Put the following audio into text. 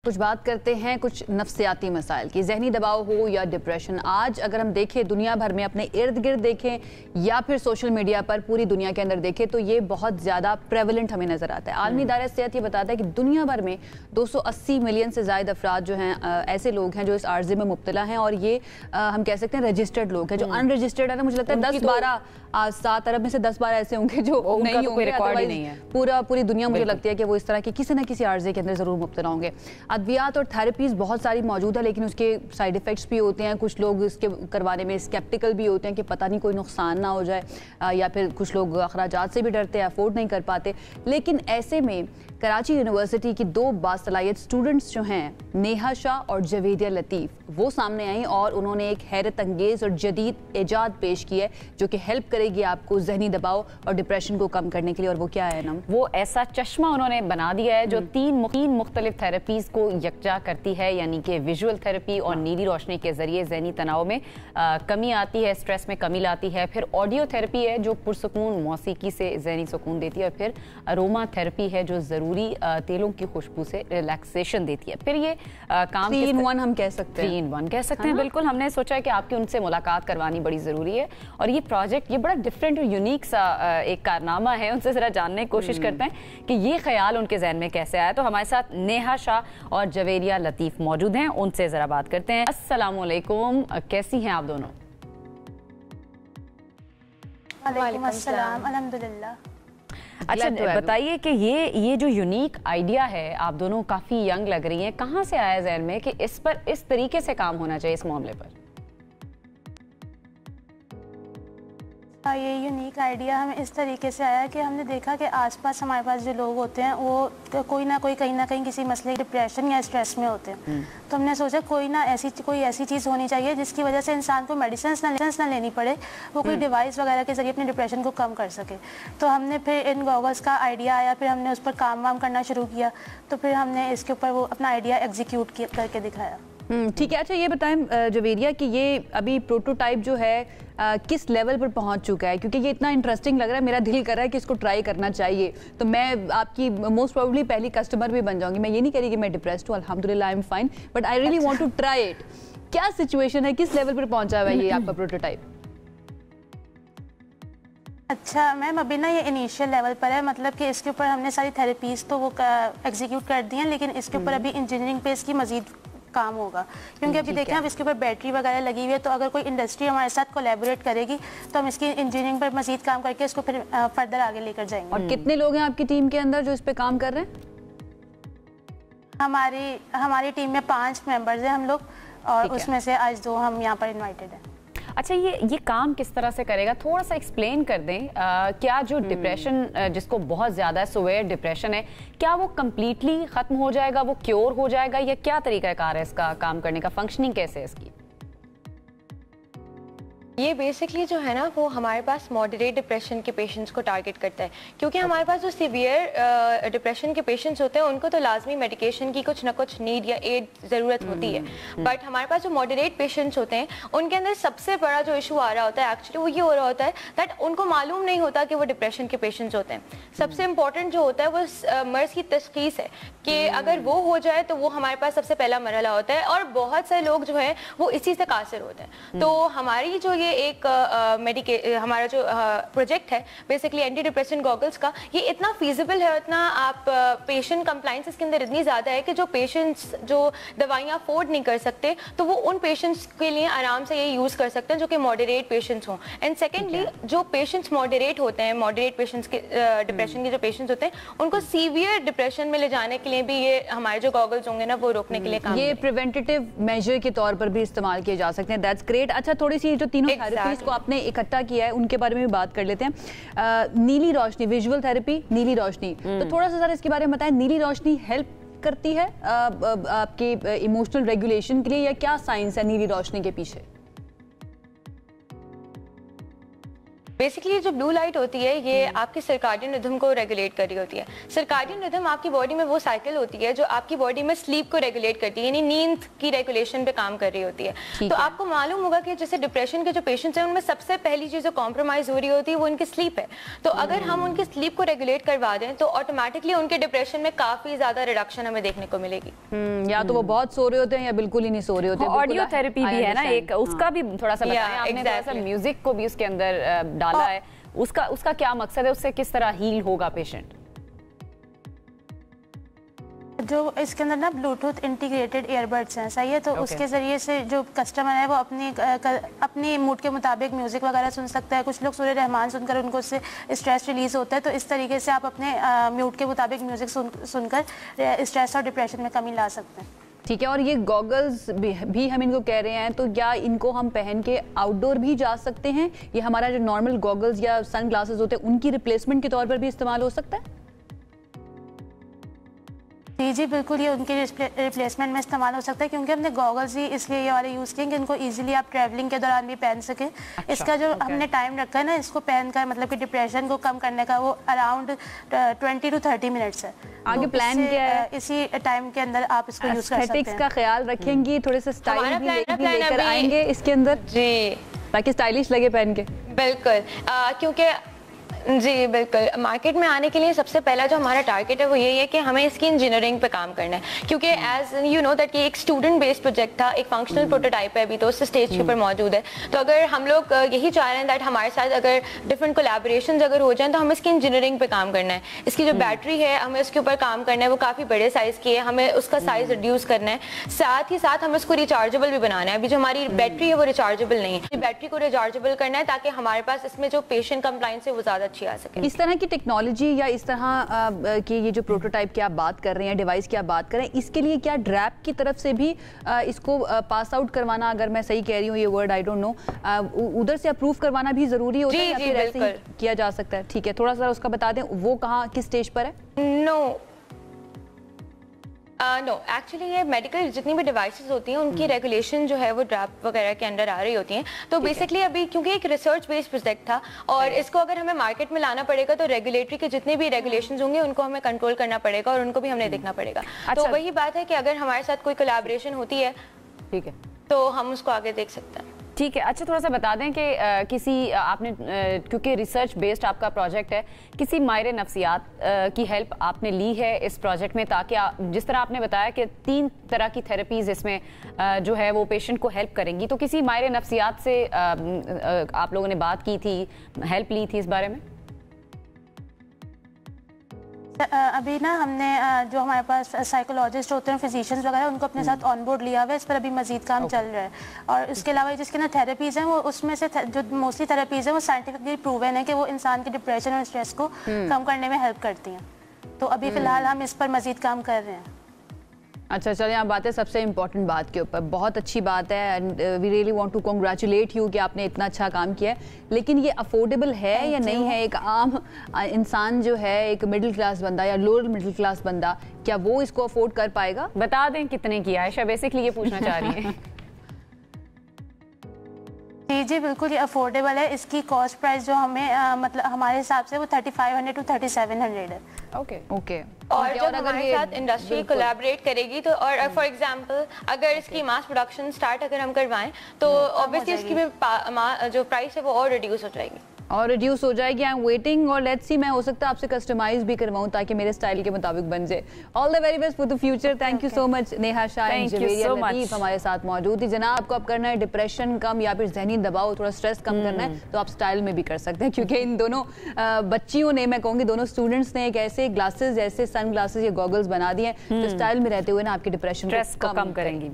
کچھ بات کرتے ہیں کچھ نفسیاتی مسائل کی، ذہنی دباؤ ہو یا ڈپریشن۔ آج اگر ہم دیکھیں دنیا بھر میں، اپنے ارد گرد دیکھیں یا پھر سوشل میڈیا پر پوری دنیا کے اندر دیکھیں تو یہ بہت زیادہ پریولنٹ ہمیں نظر آتا ہے۔ عالمی ادارہ صحت یہ بتاتا ہے کہ دنیا بھر میں 280 ملین سے زائد افراد جو ہیں ایسے لوگ ہیں جو اس عارضے میں مبتلا ہیں، اور یہ ہم کہہ سکتے ہیں رجسٹرڈ لوگ ہیں۔ جو ان رجسٹرڈ ہے نا، مجھے لگتا ہے 10-12 7 ارب میں سے 10-12 ایسے ہوں گے جو نہیں ہوں گے، پوری دنیا مجھے لگتی ہے کہ وہ اس طرح کی کسی نہ کسی عارضے کے اندر ضرور مبتلا ہوں گے۔ ادویات اور تھیراپیز بہت ساری موجود ہے، لیکن اس کے سائیڈ ایفیکٹس بھی ہوتے ہیں۔ کچھ لوگ اس کے کروانے میں اسکیپٹیکل بھی ہوتے ہیں کہ پتہ نہیں کوئی نقصان نہ ہو جائے، یا پھر کچھ لوگ اخراجات سے بھی ڈرتے ہیں، افورڈ نہیں کر پاتے۔ لیکن ایسے میں کراچی یونیورسٹی کی 2 باصلاحیت اسٹوڈنٹس جو ہیں، نیہا شاہ اور جویریہ لطیف، وہ سامنے آئیں اور انہوں نے ایک حیرت انگیز اور جدید ایجاد پیش کی ہے جو کہ ہیلپ کرے گی آپ کو ذہنی دباؤ اور ڈپریشن کو کم کرنے کے لیے۔ اور وہ کیا ہے نا، وہ ایسا چشمہ انہوں نے بنا دیا ہے جو 3 مختلف تھیراپیز کو یکجا کرتی ہے، یعنی کہ ویژول تھیراپی اور نیلی روشنی کے ذریعے ذہنی تناؤ میں کمی آتی ہے، اسٹریس میں کمی لاتی ہے۔ پھر آڈیو تھیراپی ہے جو پرسکون موسیقی سے ذہنی سکون دیتی ہے، اور پھر اروما تھیراپی ہے جو ضروری تیلوں کی خوشبو سے ریلیکسیشن دیتی ہے۔ پھر یہ کام 3 in 1 ہم کہہ سکتے ہیں، 3 in 1 کہہ سکتے ہیں، بالکل۔ ہم نے سوچا کہ آپ کی ان سے ملاقات کروانی بڑی ضروری ہے، اور یہ پروجیکٹ یہ بڑا ڈفرینٹ اور یونیک سا ایک کارنامہ ہے۔ ان سے ذرا جاننے کی کوشش کرتے ہیں کہ یہ خیال ان کے ذہن میں کیسے آیا۔ تو ہمارے ساتھ نیہا شاہ اور جویریہ لطیف موجود ہیں، ان سے ذرا بات کرتے ہیں۔ السلام علیکم، کیسی ہیں آپ دونوں؟ وعلیکم السلام، الحمدللہ۔ اچھا بتائیے کہ یہ جو یونیک آئیڈیا ہے، آپ دونوں کافی ینگ لگ رہی ہیں، کہاں سے آیا ذہن میں کہ اس پر اس طریقے سے کام ہونا چاہیے اس معاملے پر؟ یہ یونیک آئیڈیا ہمیں اس طریقے سے آیا کہ ہم نے دیکھا کہ آس پاس ہمارے پاس جو لوگ ہوتے ہیں وہ کوئی نہ کوئی کہیں نہ کہیں کسی مسئلے ڈپریشن یا اسٹریس میں ہوتے ہیں۔ تو ہم نے سوچا کوئی ایسی چیز ہونی چاہیے جس کی وجہ سے انسان کو میڈیسنس نہ لینی پڑے، وہ کوئی ڈیوائس وغیرہ کے ذریعے اپنے ڈپریشن کو کم کر سکے۔ تو ہم نے پھر ان گوگلس کا آئیڈیا آیا، پھر ہم نے اس پر کام کرنا شروع کیا، تو پھر ہم نے اس کے اوپر وہ اپنا آئیڈیا ایگزیکیوٹ کر کے دکھایا۔ ٹھیک ہے۔ اچھا یہ بتائیں جویریہ کہ یہ ابھی پروٹوٹائپ جو ہے کس لیول پر پہنچ چکا ہے؟ کیونکہ یہ اتنا انٹرسٹنگ لگ رہا ہے، میرا دل کر رہا ہے کہ اس کو ٹرائی کرنا چاہیے۔ تو میں آپ کی موسٹ پروبیبلی پہلی کسٹمر بھی بن جاؤں گی۔ میں یہ نہیں کہہ رہی کہ میں ڈپریسڈ ہوں، الحمدللہ I am fine, but I really want to try it. کیا سچویشن ہے، کس لیول پر پہنچا ہوا ہے یہ آپ کا پروٹوٹائپ؟ اچھا میم، ابھی نا یہ انیشیل لیول پر ہے، مطلب کہ اس کے اوپر ہم نے ساری تھیراپیز تو وہ ایگزیکیوٹ کر دی ہیں، لیکن اس کے اوپر ابھی انجینئرنگ پہ اس کی مزید کام ہوگا، کیونکہ ابھی دیکھیں اب اس کے اوپر بیٹری وغیرہ لگی ہوئی ہے، تو اگر کوئی انڈسٹری ہمارے ساتھ کولیبوریٹ کرے گی تو ہم اس کی انجینئرنگ پر مزید کام کر کے اس کو پھر فردر آگے لے کر جائیں گے۔ اور کتنے لوگ ہیں آپ کی ٹیم کے اندر جو اس پہ کام کر رہے ہیں؟ ہماری ٹیم میں 5 ممبرز ہیں ہم لوگ، اور اس میں سے آج 2 ہم یہاں پر انوائٹڈ ہیں۔ اچھا یہ کام کس طرح سے کرے گا، تھوڑا سا ایکسپلین کر دیں۔ کیا جو ڈپریشن جس کو بہت زیادہ سویئر ڈپریشن ہے، کیا وہ کمپلیٹلی ختم ہو جائے گا، وہ کیور ہو جائے گا، یا کیا طریقہ کار ہے اس کا کام کرنے کا، فنکشننگ کیسے ہے اس کی؟ یہ بیسکلی جو ہے نا وہ ہمارے پاس ماڈریٹ ڈپریشن کے پیشنٹس کو ٹارگٹ کرتا ہے، کیونکہ ہمارے پاس جو سیویئر ڈپریشن کے پیشنٹس ہوتے ہیں ان کو تو لازمی میڈیکیشن کی کچھ نہ کچھ نیڈ یا ایڈ ضرورت ہوتی ہے، بٹ ہمارے پاس جو ماڈریٹ پیشنٹس ہوتے ہیں ان کے اندر سب سے بڑا جو ایشو آ رہا ہوتا ہے ایکچولی وہ یہ ہو رہا ہوتا ہے دیٹ ان کو معلوم نہیں ہوتا کہ وہ ڈپریشن کے پیشنٹس ہوتے ہیں۔ سب سے امپورٹنٹ جو ہوتا ہے وہ مرض کی تشخیص ہے، کہ اگر وہ ہو جائے تو وہ ہمارے پاس سب سے پہلا مرحلہ ہوتا ہے، اور بہت سے لوگ جو ہیں وہ اسی سے قاصر ہوتے ہیں۔ تو ہماری جو یہ ایک ہمارا جو پروجیکٹ ہے بیسکلی اینٹی ڈپریشن گوگلس کا، یہ اتنا فیزیبل ہے، اتنا آپ پیشنٹ کمپلائنس اس کے اندر اتنی زیادہ ہے کہ جو پیشنٹس جو دوائیاں افورڈ نہیں کر سکتے تو وہ ان پیشنٹس کے لیے آرام سے یہ یوز کر سکتے ہیں جو کہ ماڈریٹ پیشنٹس ہوں۔ اینڈ سیکنڈلی جو پیشنٹس ماڈریٹ ہوتے ہیں، ماڈریٹ پیشنٹس کے ڈپریشن کے جو پیشنٹس ہوتے ہیں ان کو سیویئر ڈپریشن میں لے جانے کے لیے بھی یہ ہمارے جو گوگلز ہوں گے نا وہ روکنے کے لیے کام، یہ پریونٹیو میجر کے طور پر بھی استعمال کیے جا سکتے ہیں۔ That's great. اچھا تھوڑی سی جو تینوں تھیراپیز کو آپ نے اکٹھا کیا ہے ان کے بارے میں بھی بات کر لیتے ہیں۔ نیلی روشنی، ویژول تھیراپی، نیلی روشنی، تو تھوڑا سا ذرا اس کے بارے میں بتائیں۔ نیلی روشنی ہیلپ کرتی ہے آپ کی ایموشنل ریگولیشن کے لیے، یا کیا سائنس ہے نیلی روشنی کے پیچھے؟ बेसिकली जो ब्लू लाइट होती है ये आपकी सर्काडियन रिदम को रेगुलेट कर रही होती है। सर्काडियन रिदम आपकी बॉडी में वो साइकिल होती है जो आपकी बॉडी में स्लीप को रेगुलेट करती है, यानी नींद की रेगुलेशन पे काम कर रही होती है। तो आपको मालूम होगा कि जैसे डिप्रेशन के जो पेशेंट्स हैं उनमें सबसे पहली चीज जो कॉम्प्रोमाइज हो रही होती है वो उनकी स्लीप है। तो अगर हम उनकी स्लीप को रेगुलेट करवा दें तो ऑटोमेटिकली उनके डिप्रेशन में काफी ज्यादा रिडक्शन हमें देखने को मिलेगी। या तो वो बहुत सो रहे होते हैं या बिल्कुल ही नहीं सो रहे होते। ऑडियो थेरेपी भी है ना एक, उसका भी थोड़ा सा बताएं आपने, थोड़ा सा म्यूजिक को भी उसके अंदर डाला है, उसका क्या मकसद है, उससे किस तरह हील होगा पेशेंट? जो इसके अंदर ना ब्लूटूथ इंटीग्रेटेड ईयरबड्स हैं, सही है, तो उसके ज़रिए से जो कस्टमर है वो अपनी मूड के मुताबिक म्यूज़िक वगैरह सुन सकता है। कुछ लोग सूर्य रहमान सुनकर उनको उससे स्ट्रेस रिलीज़ होता है, तो इस तरीके से आप अपने मूड के मुताबिक म्यूज़िक सुनकर स्ट्रेस और डिप्रेशन में कमी ला सकते हैं। ठीक है, और ये गॉगल्स भी हम इनको कह रहे हैं, तो क्या इनको हम पहन के आउटडोर भी जा सकते हैं? ये हमारा जो नॉर्मल गॉगल्स या सन ग्लासेस होते हैं उनकी रिप्लेसमेंट के तौर पर भी इस्तेमाल हो सकता है? जी बिल्कुल, ये उनके रिप्लेसमेंट में इस्तेमाल हो सकता है, क्योंकि हमने गॉगल्स ही इसलिए ये वाले यूज़ किए कि इनको इजीली आप ट्रैवलिंग के दौरान भी पहन सकें। इसका जो हमने टाइम रखा है ना, इसको पहनकर मतलब कि डिप्रेशन को कम करने का, वो अराउंड 20 to 30 मिनट्स है। आगे प्लान क्या है? इसी टाइम के अंदर आप इसको यूज़ कर सकते हैं। एस्थेटिक्स का ख्याल रखेंगी, थोड़े से स्टाइल भी लेकर आएंगे इसके अंदर जी, ताकि स्टाइलिश लगे पहन के। बिल्कुल, क्योंकि जी बिल्कुल, मार्केट में आने के लिए सबसे पहला जो हमारा टारगेट है वो यही है कि हमें इसकी इंजीनियरिंग पे काम करना है, क्योंकि एज यू नो दैट ये एक स्टूडेंट बेस्ड प्रोजेक्ट था, एक फंक्शनल प्रोटोटाइप है, अभी तो उस स्टेज के ऊपर मौजूद है। तो अगर हम लोग यही चाह रहे हैं दैट हमारे साथ अगर डिफरेंट कोलैबोरेशंस अगर हो जाएं तो हमें इसकी इंजीनियरिंग पे काम करना है। इसकी जो बैटरी है हमें उसके ऊपर काम करना है, वो काफ़ी बड़े साइज़ की है, हमें उसका साइज़ रिड्यूस करना है, साथ ही साथ हमें उसको रिचार्जेबल भी बनाना है। अभी जो हमारी बैटरी है वो रिचार्जेबल नहीं है, बैटरी को रिचार्जेबल करना है ताकि हमारे पास इसमें जो पेशेंट कंप्लाइंस है वो ज़्यादा अच्छी आ सके। इस तरह की टेक्नोलॉजी या इस तरह की ये जो प्रोटोटाइप की आप बात कर रहे हैं, डिवाइस की आप बात कर रहे हैं, इसके लिए क्या ड्रैप की तरफ से भी इसको पास आउट करवाना, अगर मैं सही कह रही हूँ ये वर्ड आई डोंट नो, उधर से अप्रूव करवाना भी जरूरी होता है या फिर ऐसे ही किया जा सकता है? ठीक है, थोड़ा सा उसका बता दें, वो कहाँ किस स्टेज पर है? नो एक्चुअली ये मेडिकल जितनी भी डिवाइसेस होती हैं उनकी रेगुलेशन जो है वो ड्रैप वगैरह के अंडर आ रही होती हैं। तो बेसिकली अभी क्योंकि एक रिसर्च बेस्ड प्रोजेक्ट था और इसको अगर हमें मार्केट में लाना पड़ेगा तो रेगुलेटरी के जितने भी रेगुलेशंस होंगे उनको हमें कंट्रोल करना पड़ेगा और उनको भी हमने देखना पड़ेगा। तो वही बात है कि अगर हमारे साथ कोई कोलैबोरेशन होती है, ठीक है, तो हम उसको आगे देख सकते हैं। ठीक है, अच्छा थोड़ा सा बता दें कि किसी आपने क्योंकि रिसर्च बेस्ड आपका प्रोजेक्ट है, किसी माहिर नफ्सियात की हेल्प आपने ली है इस प्रोजेक्ट में, ताकि जिस तरह आपने बताया कि 3 तरह की थेरेपीज इसमें जो है वो पेशेंट को हेल्प करेंगी, तो किसी माहिर नफ्सियात से आप लोगों ने बात की थी, हेल्प ली थी इस बारे में? अभी ना हमने जो हमारे पास साइकोलॉजिस्ट होते हैं, फिजिशियंस वगैरह, उनको अपने साथ ऑन बोर्ड लिया हुआ है। इस पर अभी मजीद काम चल रहा है। और इसके अलावा जिसके ना थेरेपीज़ हैं वो उसमें से जो मोस्टली थेरेपीज़ हैं वो साइंटिफिकली प्रूवन है कि वो इंसान के डिप्रेशन और स्ट्रेस को कम करने में हेल्प करती हैं। तो अभी फ़िलहाल हम इस पर मजीद काम कर रहे हैं। अच्छा, चलिए आप बातें सबसे इम्पोर्टेंट बात के ऊपर, बहुत अच्छी बात है and we really want to congratulate you कि आपने इतना अच्छा काम किया है। लेकिन ये अफोर्डेबल है या नहीं है? एक आम इंसान जो है, एक मिडिल क्लास बंदा या लोअर मिडिल क्लास बंदा, क्या वो इसको अफोर्ड कर पाएगा? बता दें कितने की आयशा बेसिकली ये पूछना चाह रही है। जी बिल्कुल, ये अफोर्डेबल है। इसकी कॉस्ट प्राइस जो हमें मतलब हमारे हिसाब से वो 3500 to 3700 है। ओके। और जब हमारे साथ इंडस्ट्री कोलैबोरेट करेगी तो, और फॉर एग्जांपल अगर इसकी मास प्रोडक्शन स्टार्ट अगर हम करवाएं तो ऑब्वियसली इसकी जो प्राइस है वो और रिड्यूस हो जाएगी। आई एम वेटिंग और लेट्स सी, मैं हो सकता है आपसे कस्टमाइज भी करवाऊं ताकि मेरे स्टाइल के मुताबिक बन जाए। All the very best for the future. Thank you so much Neha Shah and Javeria Latif हमारे साथ मौजूद थी। जनाब, आपको अब करना है डिप्रेशन कम या फिर जहनी दबाव, थोड़ा स्ट्रेस कम करना है तो आप स्टाइल में भी कर सकते हैं, क्योंकि इन दोनों बच्चियों ने, मैं कहूँगी दोनों स्टूडेंट्स ने, एक ऐसे ग्लासेस, ऐसे सन ग्लासेस या गॉगल्स बना दिए हैं जो स्टाइल में रहते हुए ना आपके डिप्रेशन को कम करेंगी।